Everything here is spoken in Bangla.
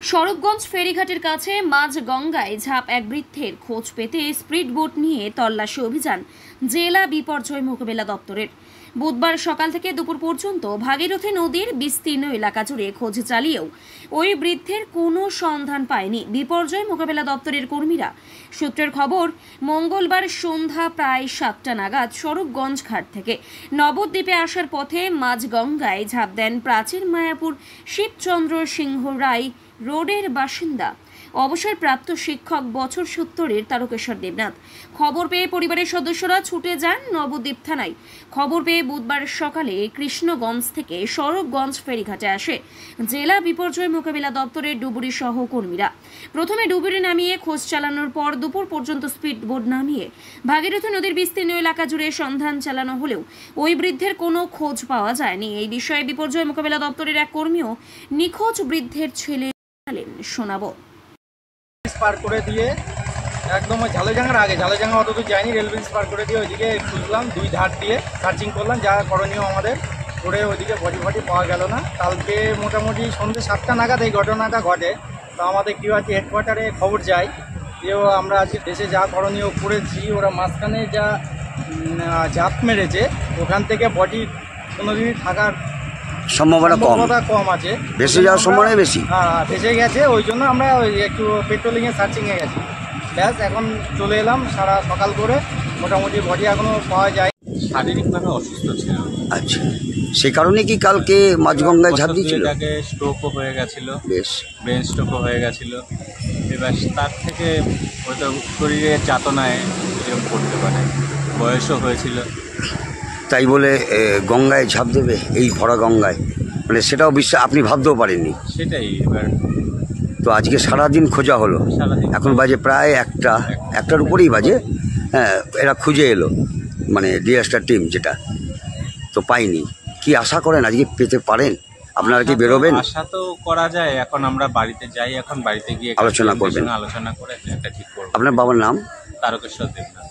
স্বরূপগঞ্জ ফেরিঘাটের কাছে মাঝ গঙ্গায় ঝাঁপ এক বৃদ্ধের খোঁজ পেতে স্পিড বোট নিয়ে তল্লাশি অভিযান জেলা বিপর্যয় মোকাবিলা দপ্তরের। বুধবার সকাল থেকে দুপুর পর্যন্ত ভাগীরথী নদীর বিস্তীর্ণ এলাকা জুড়ে খোঁজ চালিয়েও ওই বৃদ্ধের কোনো সন্ধান পায়নি বিপর্যয় মোকাবিলা দপ্তরের কর্মীরা। সূত্রের খবর, মঙ্গলবার সন্ধ্যা প্রায় 7টা নাগাদ স্বরূপগঞ্জ ঘাট থেকে নবদ্বীপে আসার পথে মাঝ গঙ্গায় ঝাঁপ দেন প্রাচীর মায়াপুর শিবচন্দ্র সিংহ রায় রোডের বাসিন্দা অবসরপ্রাপ্ত শিক্ষক বছর 70-এর তারকেশ্বর দেবনাথ। খবর পেয়ে পরিবারের সদস্যরা ছুটে যান নবদ্বীপ থানায়। খবর পেয়ে বুধবার সকালে কৃষ্ণগঞ্জ থেকে স্বরূপগঞ্জ ফেরিঘাটে আসে জেলা বিপর্যয় মোকাবিলা দপ্তরের ডুবুরি সহ কর্মীরা। প্রথমে ডুবুরি নামিয়ে খোঁজ চালানোর পর দুপুর পর্যন্ত স্পিড বোট নামিয়ে ভাগীরথী নদীর বিস্তীর্ণ এলাকা জুড়ে সন্ধান চালানো হলেও ওই বৃদ্ধের কোনো খোঁজ পাওয়া যায়নি। এই বিষয়ে বিপর্যয় মোকাবিলা দপ্তরের এক কর্মীও নিখোঁজ বৃদ্ধের ছেলে শোনাবো। পার করে দিয়ে একদম ঝালেজাঙ্গার আগে, ঝালেজাঙ্গা অত দূর যায়নি, রেল ব্রিজ পার করে দিয়ে ওইদিকে খুঁজলাম, দুই ধার দিয়ে সার্চিং করলাম, যা করণীয় আমাদের করে ওইদিকে বডি পাওয়া গেল না। কালকে মোটামুটি সন্ধ্যে 7টা নাগাদ এই ঘটনাটা ঘটে। তো আমাদের কিউআরটি হেডকোয়ার্টারে খবর যায় যে আমরা আজকে দেশে যা করণীয় করেছি, ওরা মাঝখানে যা ঝাঁপ মেরেছে ওখান থেকে বডি কোনো দিনই থাকার সম্ভাবনা কম আছে, ভেসে যাওয়ার সময় বেশি। হ্যাঁ, ভেসে গেছে, ওই জন্য আমরা একটু পেট্রোলিংয়ে সার্চিংয়ে গেছি। ব্যাস এখন চলে এলাম সারা সকাল করে, মোটামুটি বডি এখনও পাওয়া যায়। শারীরিকভাবে অসুস্থ ছিল। আচ্ছা, সেই কারণে কি কালকে মাঝগঙ্গায় ঝাঁপ দিয়েছিল? তাকে স্ট্রোকও হয়ে গেছিলো, বেশ ব্রেন স্ট্রোকও হয়ে গেছিলো। এবার তার থেকে হয়তো শরীরের যাতনায় এরকম করতে পারে, বয়সও হয়েছিল। তাই বলে গঙ্গায় ঝাঁপ দেবে এই ভরা গঙ্গায়, মানে সেটাও আপনি ভাবতেও পারেননি। সেটাই। এবার তো আজকে সারাদিন খোঁজা হলো, এখন বাজে প্রায় একটার উপরেই বাজে। হ্যাঁ, এরা খুঁজে এলো, মানে ডিএসটার টিম যেটা, তো পাইনি। কি আশা করেন আজকে পেতে পারেন? আপনারা কি বেরোবেন? আশা তো করা যায়। এখন আমরা বাড়িতে যাই, এখন বাড়িতে গিয়ে আলোচনা করবেন, আলোচনা করে একটা ঠিক করব। আপনার বাবার নাম? তারকেশ্বর দেবনাথ।